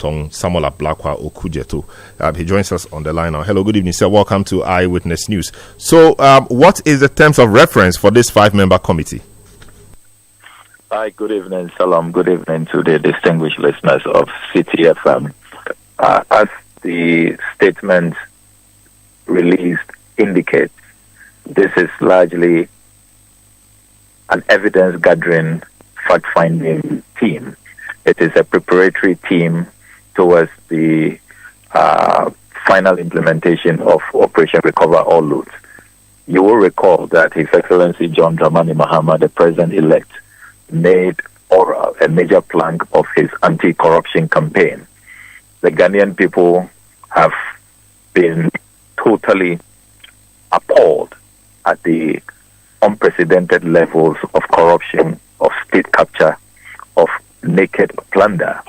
Samuel Ablakwa Okudzeto. He joins us on the line now. Hello, good evening, sir. Welcome to Eyewitness News. So, what is the terms of reference for this 5-member committee? Hi, good evening, Salam. Good evening to the distinguished listeners of Citi FM. As the statement released indicates, this is largely an evidence-gathering, fact-finding team. It is a preparatory team towards the final implementation of Operation Recover All Loot. You will recall that His Excellency John Dramani Mahama, the President-elect, made oral a major plank of his anti-corruption campaign. The Ghanaian people have been totally appalled at the unprecedented levels of corruption, of state capture, of naked plunder.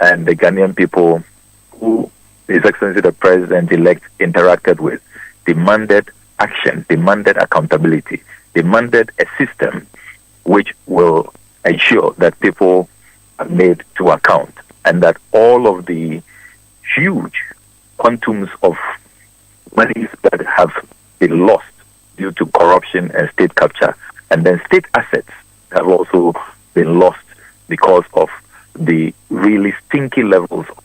And the Ghanaian people who His Excellency the President-elect interacted with demanded action, demanded accountability, demanded a system which will ensure that people are made to account and that all of the huge quantums of monies that have been lost due to corruption and state capture, and then state assets have also been lost because of the really stinky levels of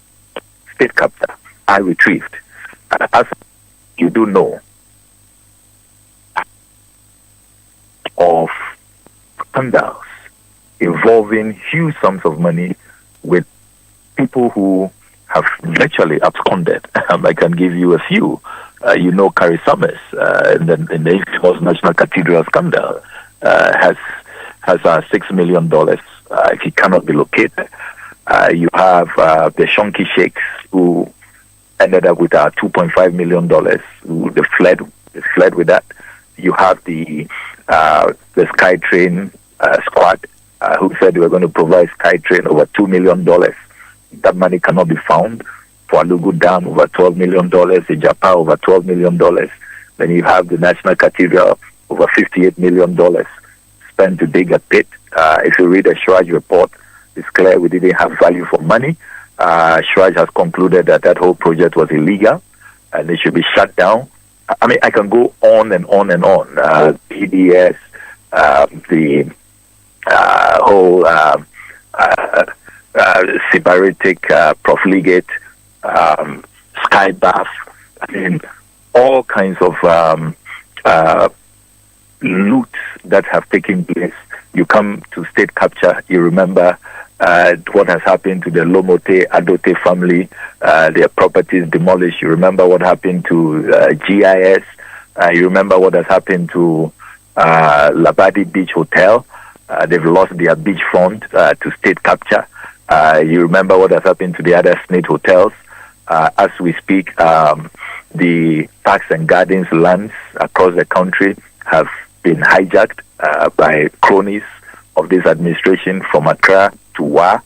state capture are retrieved. And as you do know, of scandals involving huge sums of money with people who have virtually absconded. I can give you a few. Carrie Summers in the infamous National Cathedral scandal has $6 million. He cannot be located. You have the Shonky Sheikhs who ended up with $2.5 million. They fled with that. You have the SkyTrain squad who said they were going to provide SkyTrain over $2 million. That money cannot be found. For Alugu Dam, over $12 million. Ijapa, over $12 million. Then you have the National Cathedral, over $58 million spent to dig a pit. If you read the Shraj report, it's clear we didn't have value for money. Shraj has concluded that whole project was illegal and it should be shut down. I mean, I can go on and on and on. PDS, the whole Sybaritic profligate, Skybath, I mean, all kinds of loot that have taken place. You come to state capture, you remember what has happened to the Lomote Adote family, their properties demolished. You remember what happened to GIS. You remember what has happened to Labadi Beach Hotel. They've lost their beachfront to state capture. You remember what has happened to the other SNIT hotels. As we speak, the parks and gardens lands across the country have been hijacked by cronies of this administration from Accra to Wa.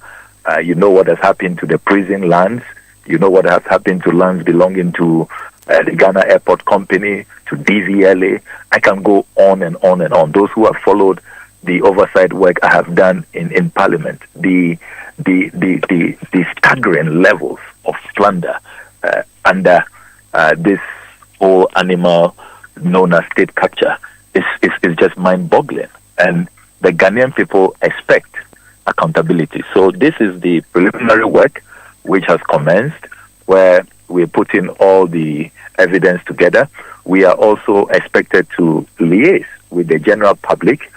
You know what has happened to the prison lands. You know what has happened to lands belonging to the Ghana Airport Company, to DVLA. I can go on and on and on. Those who have followed the oversight work I have done in Parliament, the staggering levels of plunder under this whole animal known as state capture is just mind-boggling. And the Ghanaian people expect accountability. So this is the preliminary work which has commenced, where we're putting all the evidence together. We are also expected to liaise with the general public,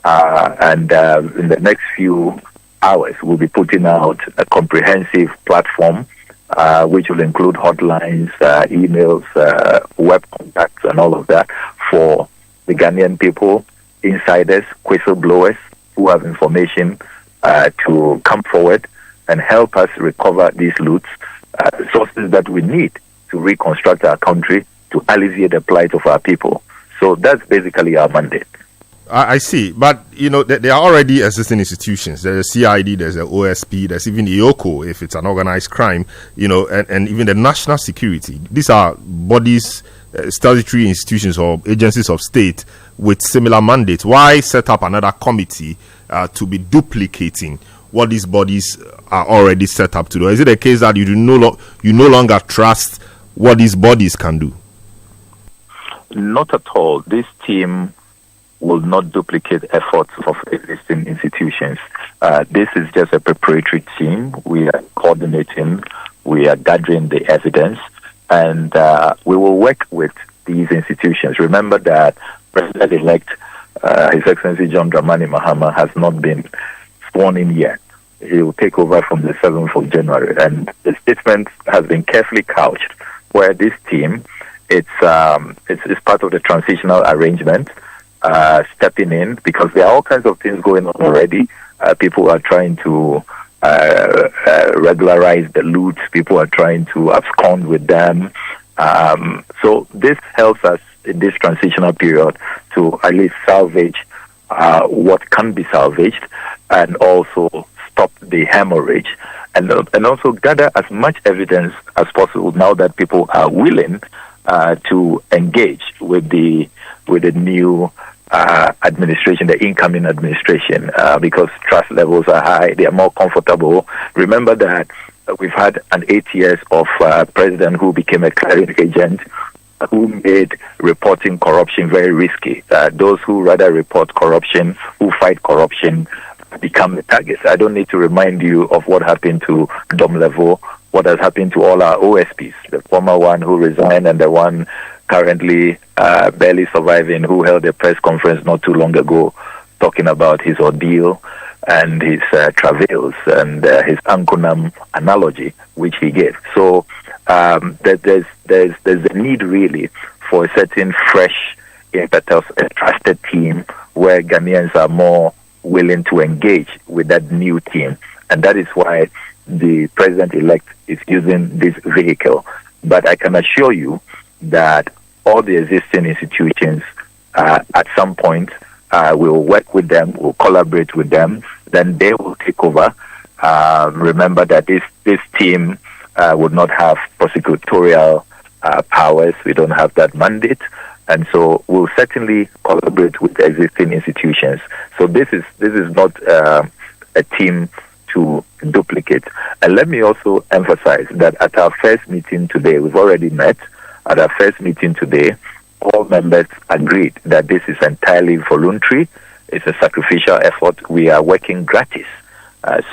and in the next few hours, we'll be putting out a comprehensive platform which will include hotlines, emails, web contacts, and all of that for the Ghanaian people, insiders, whistleblowers who have information to come forward and help us recover these loots, resources that we need to reconstruct our country, to alleviate the plight of our people. So that's basically our mandate. I see, but there are already existing institutions. There's a CID, there's a OSP, there's even EOCO if it's an organized crime, and even the national security. These are bodies, statutory institutions or agencies of state with similar mandates. Why set up another committee to be duplicating what these bodies are already set up to do? Or is it a case that you no longer trust what these bodies can do? Not at all. This team will not duplicate efforts of existing institutions. This is just a preparatory team. We are coordinating, we are gathering the evidence, and we will work with these institutions. Remember that President-elect His Excellency John Dramani Mahama has not been sworn in yet. He will take over from the 7th of January, and the statement has been carefully couched, where this team, it's part of the transitional arrangement, stepping in, because there are all kinds of things going on already. People are trying to regularize the loot. People are trying to abscond with them. So this helps us in this transitional period to at least salvage what can be salvaged, and also stop the hemorrhage, and also gather as much evidence as possible now that people are willing to engage with the new administration, the incoming administration, because trust levels are high. They are more comfortable. Remember that we've had an 8 years of president who became a clearing agent, who made reporting corruption very risky. Those who rather report corruption, who fight corruption, become the targets. I don't need to remind you of what happened to Dom Level, what has happened to all our OSPs, the former one who resigned and the one currently barely surviving, who held a press conference not too long ago talking about his ordeal and his travails and his Ankunam analogy, which he gave. So there's a need really for a certain fresh, impetus, a trusted team where Ghanaians are more willing to engage with that new team. And that is why the president-elect is using this vehicle. But I can assure you that all the existing institutions at some point will work with them, will collaborate with them, then they will take over. Remember that this team would not have prosecutorial powers. We don't have that mandate. And so we'll certainly collaborate with the existing institutions. So this is not a team to duplicate. And let me also emphasize that at our first meeting today, we've already met. At our first meeting today, all members agreed that this is entirely voluntary. It's a sacrificial effort. We are working gratis.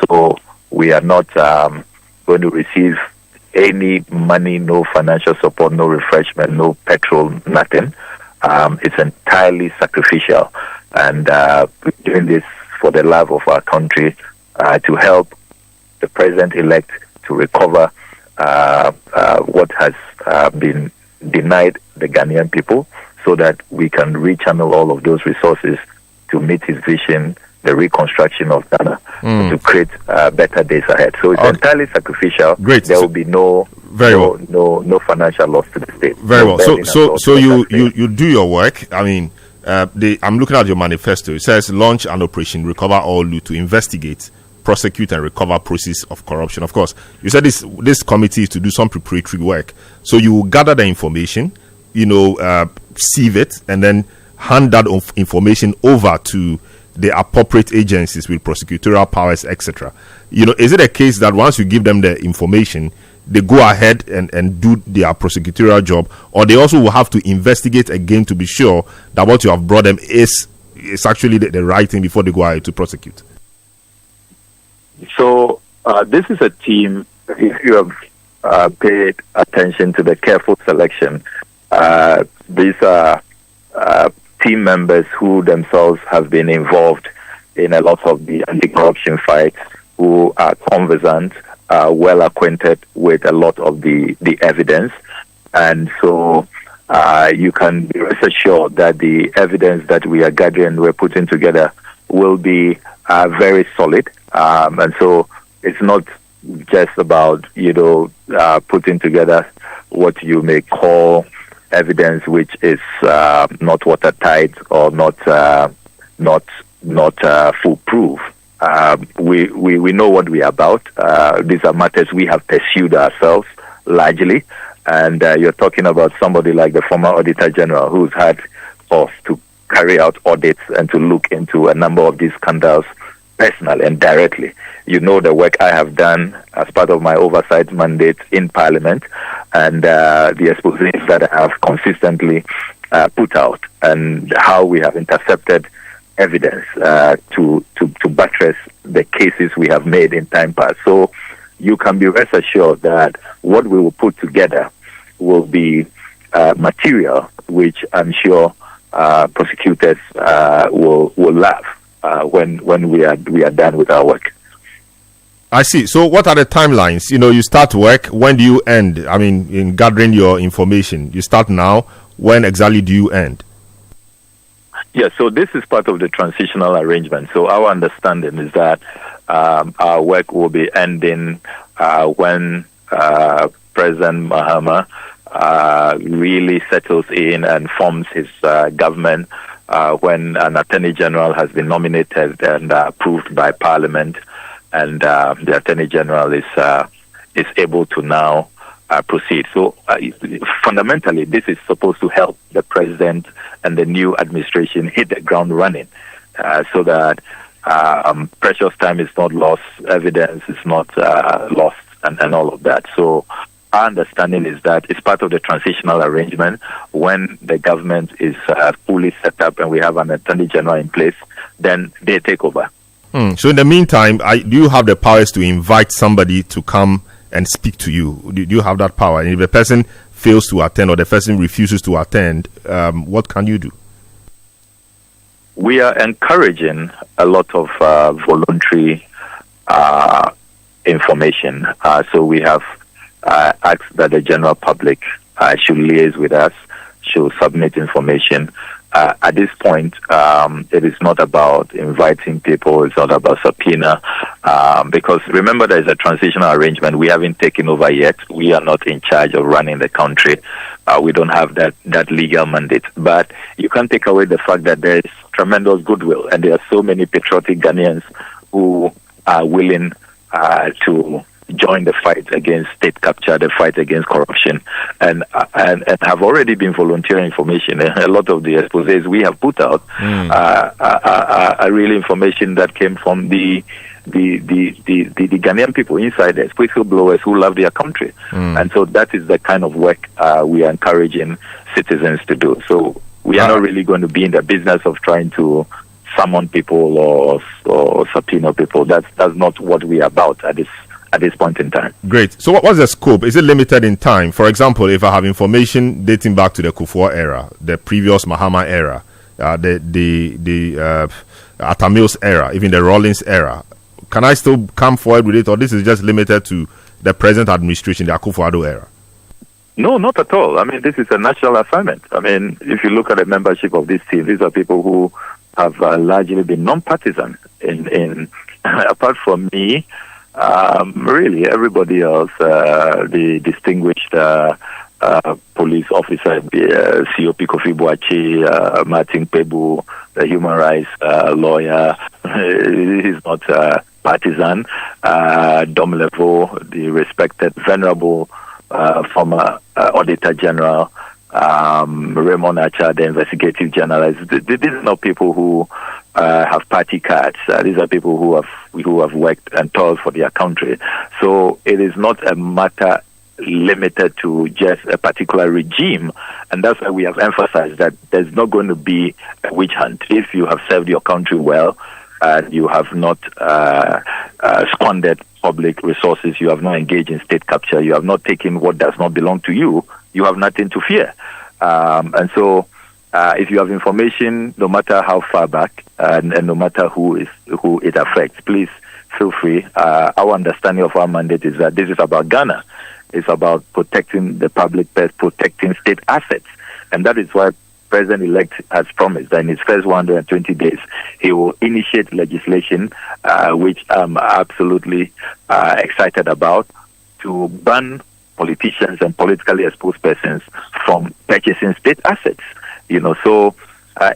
So we are not going to receive any money, no financial support, no refreshment, no petrol, nothing. It's entirely sacrificial. And we're doing this for the love of our country, to help the president-elect to recover what has been denied the Ghanaian people, so that we can rechannel all of those resources to meet his vision, the reconstruction of Ghana, to create better days ahead. So it's entirely sacrificial. Great. There will be no financial loss to the state. Very well. So you do your work. I mean, I'm looking at your manifesto. It says launch an operation, recover all loot, to investigate, prosecute and recover process of corruption. Of course, you said this committee is to do some preparatory work. So you will gather the information, sieve it, and then hand that information over to the appropriate agencies with prosecutorial powers, etc. Is it a case that once you give them the information, they go ahead and do their prosecutorial job, or they also will have to investigate again to be sure that what you have brought them is actually the right thing before they go ahead to prosecute? So this is a team, if you have paid attention to the careful selection, these are team members who themselves have been involved in a lot of the anti-corruption fights, who are conversant, well acquainted with a lot of the evidence. And so you can be rest assured that the evidence that we are gathering, we're putting together, will be very solid. And so it's not just about, putting together what you may call evidence which is not watertight or not foolproof. We know what we are about. These are matters we have pursued ourselves largely. And you're talking about somebody like the former Auditor General, who's had to carry out audits and to look into a number of these scandals personally and directly. You know the work I have done as part of my oversight mandate in Parliament, and the exposés that I have consistently put out, and how we have intercepted evidence to buttress the cases we have made in time past. So you can be rest assured that what we will put together will be material which I'm sure prosecutors will laugh when we are done with our work. I see. So what are the timelines? You start work. When do you end? I mean, in gathering your information, you start now. When exactly do you end? Yeah, so this is part of the transitional arrangement. So our understanding is that our work will be ending when President Mahama really settles in and forms his government, when an Attorney General has been nominated and approved by Parliament, and the Attorney General is able to now proceed. So fundamentally, this is supposed to help the President and the new administration hit the ground running, so that precious time is not lost, evidence is not lost, and all of that. So our understanding is that it's part of the transitional arrangement. When the government is fully set up and we have an Attorney General in place, then they take over. So in the meantime, do you have the powers to invite somebody to come and speak to you? Do you have that power? And if the person fails to attend or the person refuses to attend, what can you do? We are encouraging a lot of voluntary information. So we have asked that the general public should liaise with us, should submit information. At this point, it is not about inviting people, it's not about subpoena, because remember there is a transitional arrangement. We haven't taken over yet. We are not in charge of running the country. We don't have that legal mandate. But you can't take away the fact that there is tremendous goodwill, and there are so many patriotic Ghanaians who are willing to join the fight against state capture, the fight against corruption, and have already been volunteering information. A lot of the exposés we have put out are really information that came from the Ghanaian people inside there, whistleblowers who love their country. And so that is the kind of work we are encouraging citizens to do. So we are not really going to be in the business of trying to summon people or subpoena people. That's not what we are about at this point in time. Great. So what's the scope? Is it limited in time? For example, if I have information dating back to the Kufuor era, the previous Mahama era, the Atta Mills era, even the Rawlings era, can I still come forward with it, or this is just limited to the present administration, the Akufo-Addo era? No, not at all. I mean, this is a national assignment. I mean, if you look at the membership of this team, these are people who have largely been non-partisan. In apart from me, really, everybody else, the distinguished police officer, COP Kofi Boachi, Martin Pebu, the human rights lawyer, he's not partisan. Dom Levo, the respected, venerable former Auditor General, Raymond Acha, the investigative journalist. These are not people who have party cards. These are people who have worked and toiled for their country. So it is not a matter limited to just a particular regime, and that's why we have emphasized that there's not going to be a witch hunt. If you have served your country well, you have not squandered public resources, you have not engaged in state capture, you have not taken what does not belong to you, you have nothing to fear. And so if you have information, no matter how far back and no matter who it affects, please feel free. Our understanding of our mandate is that this is about Ghana. It's about protecting the public purse, protecting state assets. And that is why President-elect has promised that in his first 120 days, he will initiate legislation, which I'm absolutely excited about, to ban politicians and politically exposed persons from purchasing state assets. So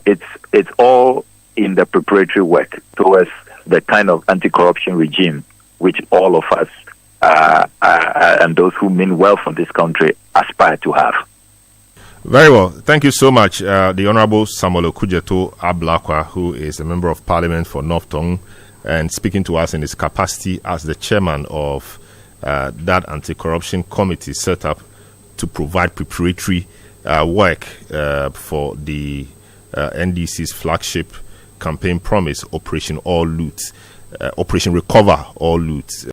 it's all in the preparatory work towards the kind of anti-corruption regime which all of us and those who mean well for this country aspire to have. Very well. Thank you so much, the Honorable Samuel Okudzeto Ablakwa, who is a member of Parliament for North Tongue, and speaking to us in his capacity as the chairman of that anti-corruption committee set up to provide preparatory work for the NDC's flagship campaign promise, Operation All Loot, Operation Recover All Loot.